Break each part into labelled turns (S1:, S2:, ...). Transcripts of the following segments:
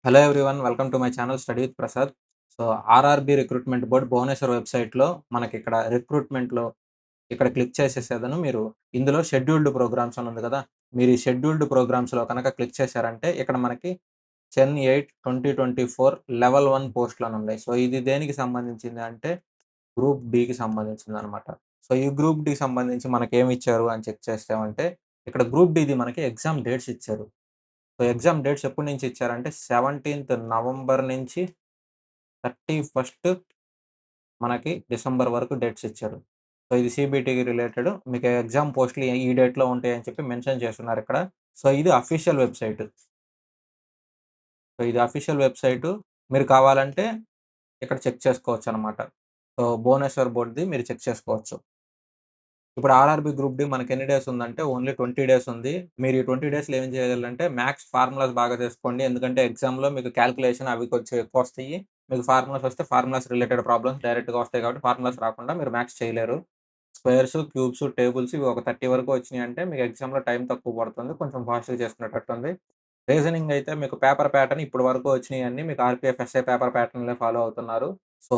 S1: Hello everyone. Welcome to my channel study with Prasad. So, RRB recruitment board Bhubaneswar వెబ్‌సైట్‌లో మనకిక్కడ రిక్రూట్మెంట్‌లో ఇక్కడ click చేసేసేదను మీరు ఇందులో షెడ్యూల్డ్ ప్రోగ్రామ్స్ అని ఉంది కదా! మీరు ఈ షెడ్యూల్డ్ ప్రోగ్రామ్స్‌లో కనుక క్లిక్ చేశారంటే ఇక్కడ మనకి 10/8/2024 లెవెల్ 1 పోస్టులని ఉన్నాయి. సో, ఇది దేనికి సంబంధించింది అంటే గ్రూప్ డీకి సంబంధించిందనమాట. సో, ఈ గ్రూప్ డీకి సంబంధించి మనకేమిచ్చారు అని చెక్ చేసామంటే ఇక్కడ గ్రూప్ డీది మనకి ఎగ్జామ్ డేట్స్ ఇచ్చారు. సో, ఎగ్జామ్ డేట్స్ ఎప్పటి నుంచి ఇచ్చారంటే 17థ్ నవంబర్ నుంచి 31st మనకి డిసెంబర్ వరకు డేట్స్ ఇచ్చారు. సో, ఇది సీబీటీకి రిలేటెడ్ మీకు ఎగ్జామ్ పోస్ట్‌లు ఈ డేట్‌లో ఉంటాయని చెప్పి మెన్షన్ చేసున్నారిక్కడ. సో, ఇది అఫీషియల్ వెబ్‌సైట్. సో, ఇది అఫీషియల్ వెబ్‌సైటు. మీరు కావాలంటే ఇక్కడ చెక్ చేసుకోవచ్చనమాట. సో, భువనేశ్వర్ బోర్డ్‌ది మీరు చెక్ చేసుకోవచ్చు. ఇప్పుడు ఆర్ఆర్‌బీ గ్రూప్ డి మనకెన్ని డేస్ ఉందంటే ఓన్లీ 20 డేస్ ఉంది. మీరు ఈ 20 డేస్‌లో ఏం చేయాలంటే మ్యాథ్స్ ఫార్ములాస్ బాగా చేసుకోండి. ఎందుకంటే ఎగ్జామ్‌లో మీకు కాలిక్యులేషన్ అవి కొంచెం ఎక్కువొస్తాయి. మీకు ఫార్ములాస్ వస్తే ఫార్ములాస్ రిలేటెడ్ ప్రాబ్లమ్స్ డైరెక్ట్‌గా వస్తాయి కాబట్టి ఫార్ములాస్ రాకుండా మీరు మ్యాథ్స్ చేయలేరు. స్క్వేర్స్, క్యూబ్స్, టేబుల్స్ ఇవి ఒక 30 వరకు వచ్చినాయంటే మీకు ఎగ్జామ్‌లో టైం తక్కువ పడుతుంది. కొంచెం ఫాస్ట్‌గా చేసుకునేటట్టుంది. రీజనింగ్ అయితే మీకు పేపర్ ప్యాటర్న్ ఇప్పటి వరకు వచ్చినయన్నీ మీకు ఆర్‌పీఎఫ్ ఎస్ఐ పేపర్ ప్యాటర్న్‌లే ఫాలో అవుతున్నారు. సో,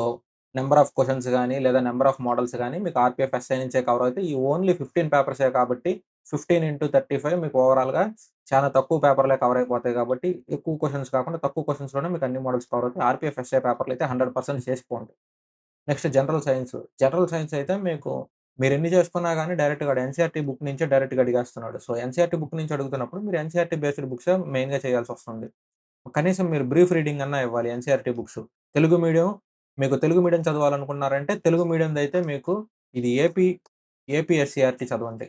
S1: నంబర్ ఆఫ్ క్వెషన్స్ గాని, లేదా నంబర్ ఆఫ్ మోడల్స్ గాని మీకు ఆర్‌పీఎఫ్ ఎస్ఐ నుంచే కవర్ అవుతాయి. ఈ ఓన్లీ 15 పేపర్సే కాబట్టి 15/35 మీకు ఓవరాల్‌గా చాలా తక్కువ పేపర్‌లే కవర్ అయిపోతాయి కాబట్టి, ఎక్కువ క్వెషన్స్ కాకుండా తక్కువ క్వెషన్స్‌లోనే మీకు అన్ని మోడల్స్ కవర్ అవుతాయి. ఆర్‌పీఎఫ్ ఎస్ఐ పేపర్‌లో అయితే 100% చేసిపోండి. Next general science. General science అయితే మీకు మీరెన్ని చేసుకున్నా గాని డైరెక్ట్‌గా ఆడు ఎన్‌సీఈఆర్‌టీ బుక్ నుంచే డైరెక్ట్‌గా అడిగేస్తున్నాడు. సో, ఎన్‌సీఈఆర్‌టీ బుక్ నుంచి అడుగుతున్నప్పుడు మీరు ఎన్‌సీఈఆర్‌టీ బేస్డ్ బుక్సే మెయిన్‌గా చేయాల్సొస్తుంది. కనీసం మీరు బ్రీఫ్ రీడింగ్ అన్నా ఇవ్వాలి ఎన్‌సీఈఆర్‌టీ బుక్స్. తెలుగు మీడియం మీకు తెలుగు మీడియం చదవాలనుకున్నారంటే తెలుగు మీడియందయితే మీకు ఇది ఏపీ ఎస్‌సీఆర్‌టీ చదవండి.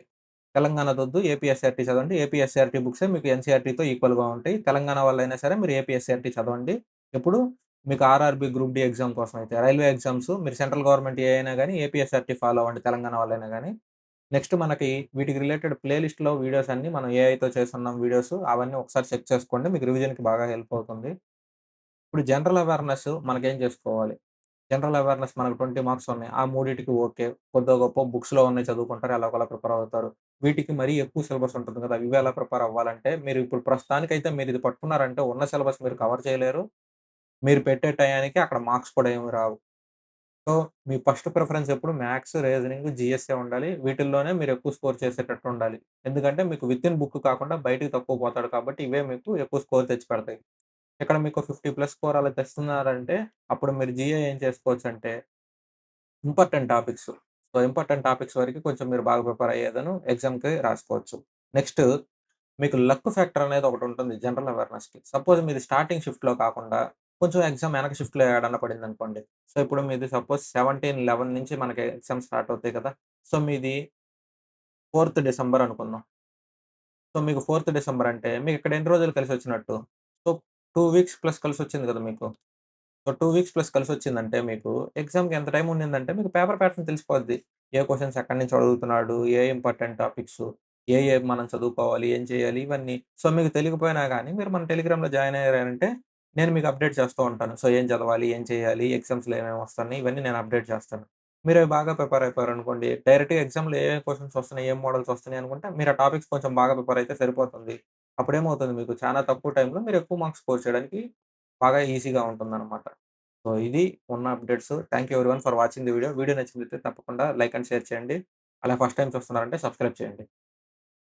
S1: తెలంగాణదొద్దు ఏపీ ఎస్‌సీఆర్‌టీ చదవండి. ఏపీ ఎస్‌సీఆర్‌టీ బుక్సే మీకు ఎన్‌సీఈఆర్‌టీతో ఈక్వల్‌గా ఉంటాయి. తెలంగాణ వాళ్ళైనా సరే మీరు ఏపీ ఎస్‌సీఆర్‌టీ చదవండి. ఎప్పుడు మీకు ఆర్ఆర్‌బీ గ్రూప్ డి ఎగ్జామ్ కోసం అయితే. రైల్వే ఎగ్జామ్స్ మీరు సెంట్రల్ గవర్నమెంట్ ఏ అయినా గాని ఏపీ ఎస్‌ఆర్‌టీ ఫాలో అవ్వండి తెలంగాణ వాళ్ళైనా గాని. నెక్స్ట్ మనకి వీటికి రిలేటెడ్ ప్లే లిస్ట్‌లో వీడియోస్ అన్నీ మనం ఏఐతో చేసున్నాం వీడియోస్ అవన్నీ ఒకసారి చెక్ చేసుకోండి. మీకు రివిజన్‌కి బాగా హెల్ప్ అవుతుంది. ఇప్పుడు జనరల్ అవేర్‌నెస్ మనకేం చేసుకోవాలి? జనరల్ అవేర్‌నెస్ మనకు 20 మార్క్స్ ఉన్నాయి. ఆ మూడిటికి ఓకే. కొద్దో గొప్పో బుక్స్‌లో ఉన్నాయి చదువుకుంటారు. ఎలాగోలా ప్రిపేర్ అవుతారు. వీటికి మరీ ఎక్కువ సిలబస్ ఉంటుంది కదా! ఇవి ఎలా ప్రిపేర్ అవ్వాలంటే మీరు ఇప్పుడు ప్రస్తుతానికైతే మీరిది పట్టుకున్నారంటే ఉన్న సిలబస్ మీరు కవర్ చేయలేరు. మీరు పెట్టే టయానికి అక్కడ మార్క్స్ కూడా ఏమి రావు. సో, మీ ఫస్ట్ ప్రిఫరెన్స్ ఎప్పుడు మ్యాథ్స్, రీజనింగ్, జీఎస్ఏ ఉండాలి. వీటిల్లోనే మీరు ఎక్కువ స్కోర్ చేసేటట్టు ఉండాలి. ఎందుకంటే మీకు వితిన్ బుక్ కాకుండా బయటికి తక్కువ పోతాడు కాబట్టి ఇవే మీకు ఎక్కువ స్కోర్ తెచ్చిపెడతాయి. ఇక్కడ మీకు 50+ స్కోర్ అలా తెస్తున్నారంటే అప్పుడు మీరు జీఏ ఏం చేసుకోవచ్చంటే important topics. So, important topics వరకి కొంచెం మీరు బాగా ప్రిపేర్ అయ్యేదను ఎగ్జామ్‌కి రాసుకోవచ్చు. నెక్స్ట్ మీకు లక్ ఫ్యాక్టర్ అనేది ఒకటుంటుంది జనరల్ అవేర్‌నెస్‌కి. సపోజ్ మీది స్టార్టింగ్ షిఫ్ట్‌లో కాకుండా కొంచెం ఎగ్జామ్ వెనక షిఫ్ట్‌లో ఏడన్నా పడిందనుకోండి. సో, ఇప్పుడు మీది సపోజ్ 17/11 నుంచి మనకి ఎగ్జామ్స్ స్టార్ట్ అవుతాయి కదా! సో, మీది 4థ్ డిసెంబర్ అనుకుందాం. సో, మీకు 4థ్ డిసెంబర్ అంటే మీకిక్కడ ఎన్ని రోజులు కలిసొచ్చినట్టు? సో, 2 వీక్స్ ప్లస్ కలిసొచ్చింది కదా మీకు. సో, 2 వీక్స్ ప్లస్ కలిసొచ్చిందంటే మీకు ఎగ్జామ్‌కి ఎంత టైమ్ ఉండిందంటే మీకు పేపర్ ప్యాటర్న్ తెలిసిపోద్ది. ఏ క్వెషన్స్ ఎక్కడి నుంచి అడుగుతున్నాడు? ఏ ఇంపార్టెంట్ టాపిక్స్? ఏ మనం చదువుకోవాలి? ఏం చేయాలి? ఇవన్నీ. సో, మీకు తెలియకపోయినా గాని మీరు మన టెలిగ్రామ్‌లో జాయిన్ అయ్యారంటే నేను మీకు అప్డేట్ చేస్తూ ఉంటాను. సో, ఏం చదవాలి? ఏం చేయాలి? ఎగ్జామ్స్‌లో ఏమేమి వస్తున్నాయి? ఇవన్నీ నేను అప్డేట్ చేస్తాను. మీరు అవి బాగా ప్రిపేర్ అయిపోయారనుకోండి, డైరెక్ట్‌గా ఎగ్జామ్‌లో ఏ క్వెషన్స్ వస్తున్నాయి? ఏం మోడల్స్ వస్తున్నాయి? అనుకుంటే మీరు ఆ టాపిక్స్ కొంచెం బాగా ప్రిపేర్ అయితే సరిపోతుంది. అప్పుడేమవుతుంది మీకు చాలా తక్కువ టైమ్‌లో మీరు ఎక్కువ మార్క్స్ స్కోర్ చేయడానికి బాగా ఈజీగా ఉంటుందనమాట. సో, ఇది ఉన్న updates. Thank you everyone for watching the video. Video నచ్చినట్లయితే తప్పకుండా లైక్ అండ్ షేర్ చేయండి. అలా ఫస్ట్ టైమ్ చూస్తున్నారంటే సబ్స్క్రైబ్ చేయండి.